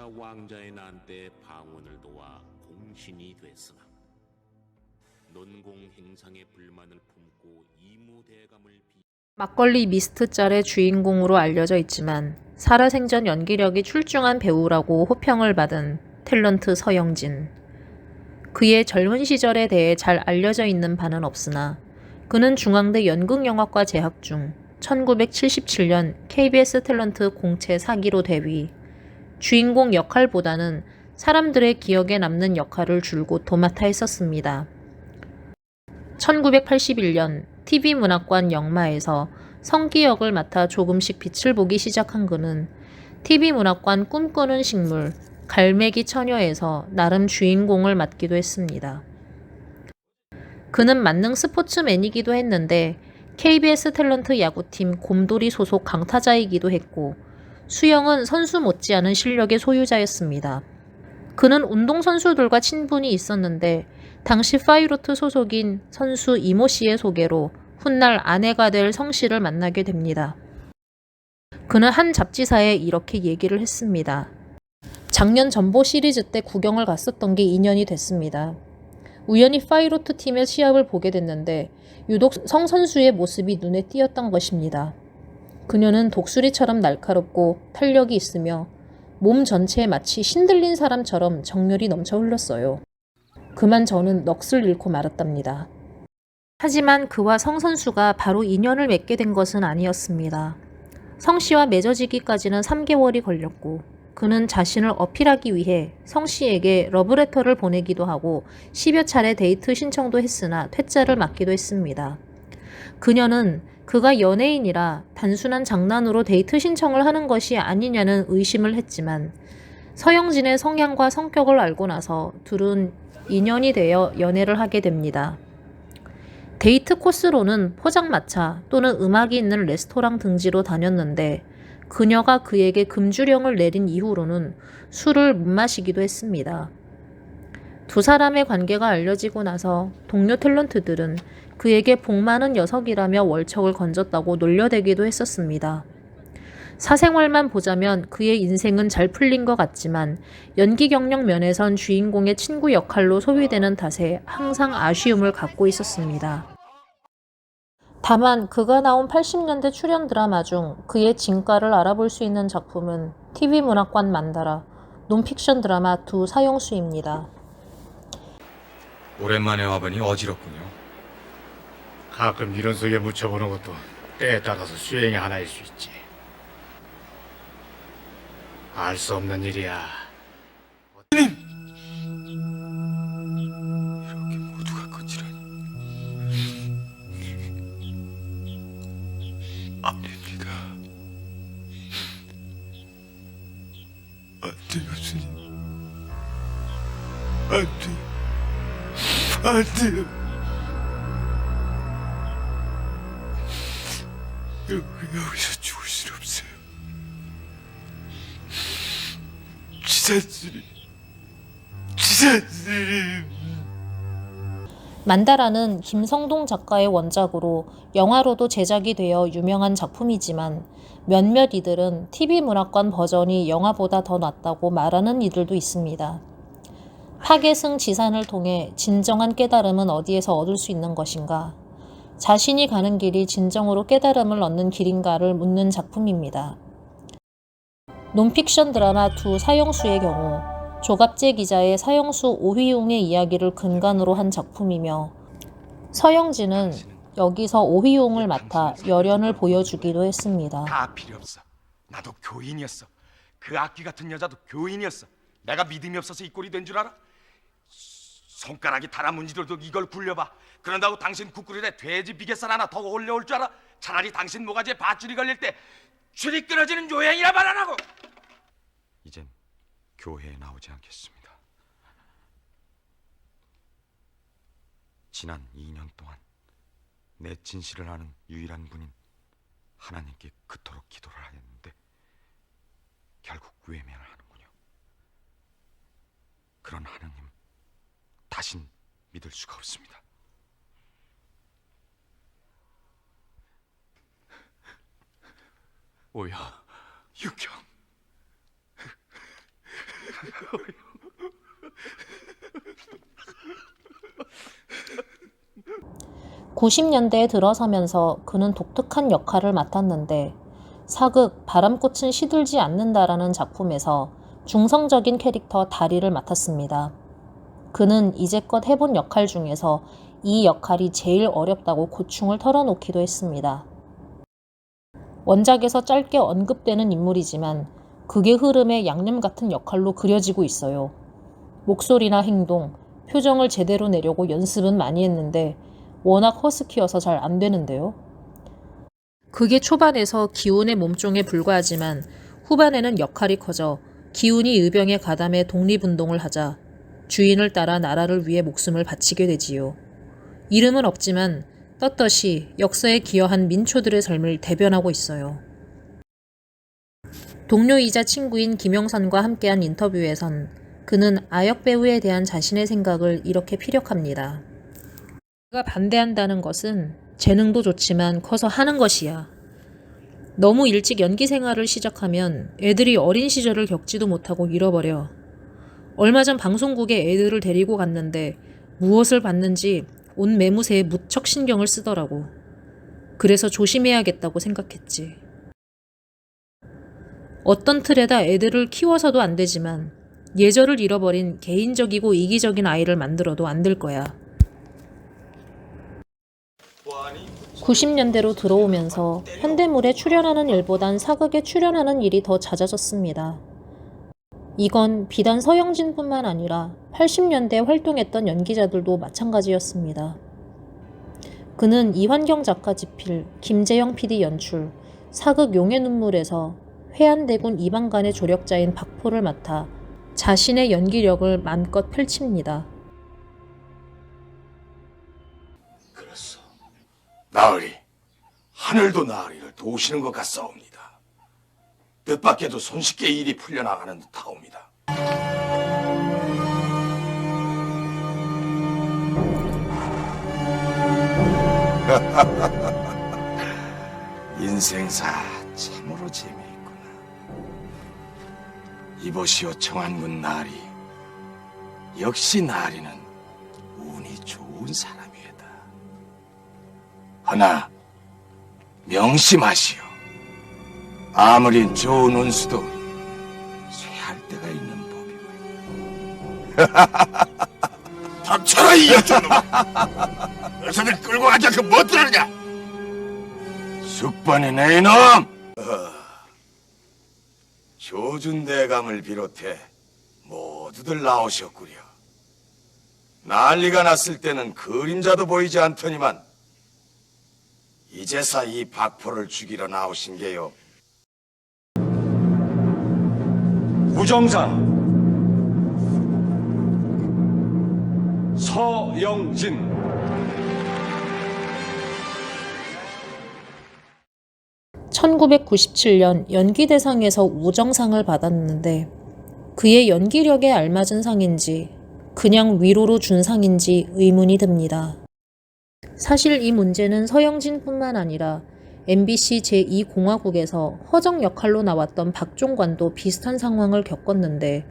장차 왕자의 난때 방언을 도와 공신이 됐으나 논공 행상의 불만을 품고 이무대감을 막걸리 미스트 짤의 주인공으로 알려져 있지만 살아생전 연기력이 출중한 배우라고 호평을 받은 탤런트 서영진. 그의 젊은 시절에 대해 잘 알려져 있는 바는 없으나 그는 중앙대 연극영화과 재학 중 1977년 KBS 탤런트 공채 4기로 데뷔. 주인공 역할보다는 사람들의 기억에 남는 역할을 줄곧 도맡아 했었습니다. 1981년 TV문학관 영마에서 성기 역을 맡아 조금씩 빛을 보기 시작한 그는 TV문학관 꿈꾸는 식물, 갈매기 처녀에서 나름 주인공을 맡기도 했습니다. 그는 만능 스포츠맨이기도 했는데 KBS 탤런트 야구팀 곰돌이 소속 강타자이기도 했고 수영은 선수 못지않은 실력의 소유자였습니다. 그는 운동선수들과 친분이 있었는데 당시 파이로트 소속인 선수 이모 씨의 소개로 훗날 아내가 될 성 씨를 만나게 됩니다. 그는 한 잡지사에 이렇게 얘기를 했습니다. 작년 전보 시리즈 때 구경을 갔었던 게 2년이 됐습니다. 우연히 파이로트 팀의 시합을 보게 됐는데 유독 성 선수의 모습이 눈에 띄었던 것입니다. 그녀는 독수리처럼 날카롭고 탄력이 있으며 몸 전체에 마치 신들린 사람처럼 정열이 넘쳐 흘렀어요. 그만 저는 넋을 잃고 말았답니다. 하지만 그와 성 선수가 바로 인연을 맺게 된 것은 아니었습니다. 성 씨와 맺어지기까지는 3개월이 걸렸고 그는 자신을 어필하기 위해 성 씨에게 러브레터를 보내기도 하고 10여 차례 데이트 신청도 했으나 퇴짜를 맞기도 했습니다. 그녀는 그가 연예인이라 단순한 장난으로 데이트 신청을 하는 것이 아니냐는 의심을 했지만 서영진의 성향과 성격을 알고 나서 둘은 인연이 되어 연애를 하게 됩니다. 데이트 코스로는 포장마차 또는 음악이 있는 레스토랑 등지로 다녔는데 그녀가 그에게 금주령을 내린 이후로는 술을 못 마시기도 했습니다. 두 사람의 관계가 알려지고 나서 동료 탤런트들은 그에게 복 많은 녀석이라며 월척을 건졌다고 놀려대기도 했었습니다. 사생활만 보자면 그의 인생은 잘 풀린 것 같지만 연기 경력 면에선 주인공의 친구 역할로 소비되는 탓에 항상 아쉬움을 갖고 있었습니다. 다만 그가 나온 80년대 출연 드라마 중 그의 진가를 알아볼 수 있는 작품은 TV문학관 만다라, 논픽션 드라마 두 사형수입니다. 오랜만에 와보니 어지럽군요. 가끔 이런 속에 묻혀보는 것도 때에 따라서 수행이 하나일 수 있지. 알 수 없는 일이야. 이렇게 모두가 거칠하니 안 됩니다. 안 돼요, 스님. 안 돼요. 안 돼요. 여기서 죽을 수 없어요. 지사스님. 만다라는 김성동 작가의 원작으로 영화로도 제작이 되어 유명한 작품이지만 몇몇 이들은 TV문학관 버전이 영화보다 더 낫다고 말하는 이들도 있습니다. 파괴승 지산을 통해 진정한 깨달음은 어디에서 얻을 수 있는 것인가? 자신이 가는 길이 진정으로 깨달음을 얻는 길인가를 묻는 작품입니다. 논픽션 드라마 두 사형수의 경우 조갑재 기자의 사형수 오휘용의 이야기를 근간으로 한 작품이며 서영진은 여기서 오휘용을 맡아 열연을 보여주기도 했습니다. 다 필요 없어. 나도 교인이었어. 그 악기 같은 여자도 교인이었어. 내가 믿음이 없어서 이 꼴이 된 줄 알아? 손가락이 달아문지들도 이걸 굴려봐. 그런다고 당신 국구리에 돼지 비계살 하나 더 올려올 줄 알아? 차라리 당신 모가지에 밧줄이 걸릴 때 줄이 끊어지는 요행이라 말하라고. 이젠 교회에 나오지 않겠습니다. 지난 2년 동안 내 진실을 아는 유일한 분인 하나님께 그토록 기도를 하였는데 결국 외면을 하는군요. 그런 하나님 다신 믿을 수가 없습니다. 오야, 육형, (90년대에) 들어서면서 그는 독특한 역할을 맡았는데 사극 바람꽃은 시들지 않는다라는 작품에서 중성적인 캐릭터 다리를 맡았습니다. 그는 이제껏 해본 역할 중에서 이 역할이 제일 어렵다고 고충을 털어놓기도 했습니다. 원작에서 짧게 언급되는 인물이지만 극의 흐름에 양념 같은 역할로 그려지고 있어요. 목소리나 행동, 표정을 제대로 내려고 연습은 많이 했는데 워낙 허스키여서 잘 안 되는데요. 극의 초반에서 기운의 몸종에 불과하지만 후반에는 역할이 커져 기운이 의병에 가담해 독립운동을 하자 주인을 따라 나라를 위해 목숨을 바치게 되지요. 이름은 없지만 떳떳이 역사에 기여한 민초들의 삶을 대변하고 있어요. 동료이자 친구인 김영선과 함께한 인터뷰에선 그는 아역 배우에 대한 자신의 생각을 이렇게 피력합니다. 내가 반대한다는 것은 재능도 좋지만 커서 하는 것이야. 너무 일찍 연기 생활을 시작하면 애들이 어린 시절을 겪지도 못하고 잃어버려. 얼마 전 방송국에 애들을 데리고 갔는데 무엇을 봤는지 옷 매무새에 무척 신경을 쓰더라고. 그래서 조심해야겠다고 생각했지. 어떤 틀에다 애들을 키워서도 안 되지만 예절을 잃어버린 개인적이고 이기적인 아이를 만들어도 안 될 거야. 90년대로 들어오면서 현대물에 출연하는 일보단 사극에 출연하는 일이 더 잦아졌습니다. 이건 비단 서영진뿐만 아니라 80년대에 활동했던 연기자들도 마찬가지였습니다. 그는 이환경 작가 집필, 김재영 PD 연출, 사극 용의 눈물에서 회안대군 이방간의 조력자인 박포를 맡아 자신의 연기력을 맘껏 펼칩니다. 그렇소. 나으리, 하늘도 나으리를 도우시는 것 같사옵니다. 뜻밖에도 손쉽게 일이 풀려나가는 듯하옵니다. 인생사 참으로 재미있구나. 이보시오 청안군 나리. 역시 나리는 운이 좋은 사람이다. 하나 명심하시오. 아무리 좋은 운수도 쇠할 때가 있는 법이고. 닥쳐라 이 여자놈아. 여자들 끌고 가자. 그 뭐들하느냐. 숙번이 내 이놈. 조준대감을 비롯해 모두들 나오셨구려. 난리가 났을 때는 그림자도 보이지 않더니만 이제서 이 박포를 죽이러 나오신 게요. 부정상 서영진. (1997년) 연기대상에서 우정상을 받았는데 그의 연기력에 알맞은 상인지 그냥 위로로 준 상인지 의문이 듭니다. 사실 이 문제는 서영진뿐만 아니라 MBC 제2공화국에서 허정 역할로 나왔던 박종관도 비슷한 상황을 겪었는데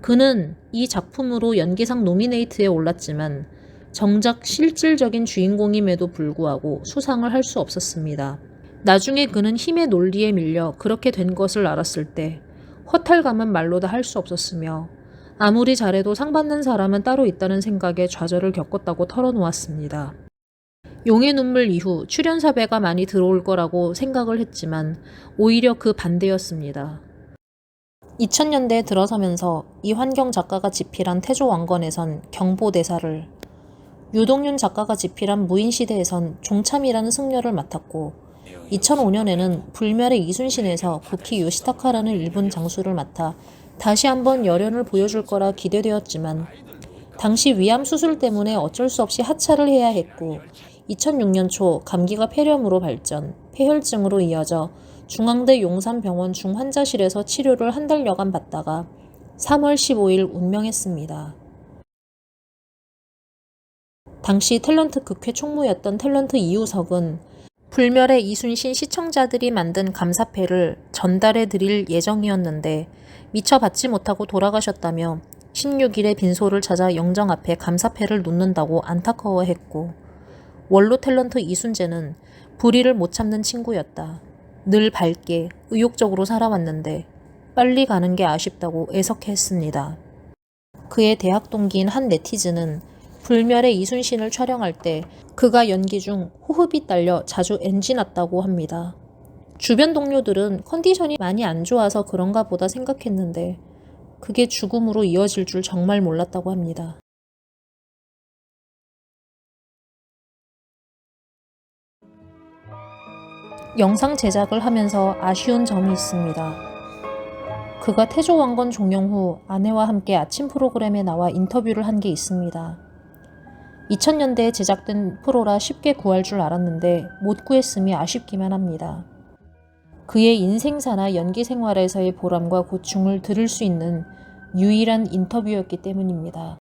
그는 이 작품으로 연기상 노미네이트에 올랐지만 정작 실질적인 주인공임에도 불구하고 수상을 할 수 없었습니다. 나중에 그는 힘의 논리에 밀려 그렇게 된 것을 알았을 때 허탈감은 말로 다 할 수 없었으며 아무리 잘해도 상 받는 사람은 따로 있다는 생각에 좌절을 겪었다고 털어놓았습니다. 용의 눈물 이후 출연 섭외가 많이 들어올 거라고 생각을 했지만 오히려 그 반대였습니다. 2000년대에 들어서면서 이환경 작가가 집필한 태조왕건에선 경보대사를, 유동윤 작가가 집필한 무인시대에선 종참이라는 승려를 맡았고 2005년에는 불멸의 이순신에서 구키 요시타카라는 일본 장수를 맡아 다시 한번 열연을 보여줄 거라 기대되었지만 당시 위암 수술 때문에 어쩔 수 없이 하차를 해야 했고 2006년 초 감기가 폐렴으로 발전, 폐혈증으로 이어져 중앙대 용산병원 중환자실에서 치료를 한 달여간 받다가 3월 15일 운명했습니다. 당시 탤런트 극회 총무였던 탤런트 이우석은 불멸의 이순신 시청자들이 만든 감사패를 전달해 드릴 예정이었는데 미처 받지 못하고 돌아가셨다며 16일에 빈소를 찾아 영정 앞에 감사패를 놓는다고 안타까워했고, 원로 탤런트 이순재는 불의를 못 참는 친구였다. 늘 밝게 의욕적으로 살아왔는데 빨리 가는 게 아쉽다고 애석해했습니다. 그의 대학 동기인 한 네티즌은 불멸의 이순신을 촬영할 때 그가 연기 중 호흡이 딸려 자주 NG 났다고 합니다. 주변 동료들은 컨디션이 많이 안 좋아서 그런가 보다 생각했는데 그게 죽음으로 이어질 줄 정말 몰랐다고 합니다. 영상 제작을 하면서 아쉬운 점이 있습니다. 그가 태조왕건 종영 후 아내와 함께 아침 프로그램에 나와 인터뷰를 한 게 있습니다. 2000년대에 제작된 프로라 쉽게 구할 줄 알았는데 못 구했음이 아쉽기만 합니다. 그의 인생사나 연기 생활에서의 보람과 고충을 들을 수 있는 유일한 인터뷰였기 때문입니다.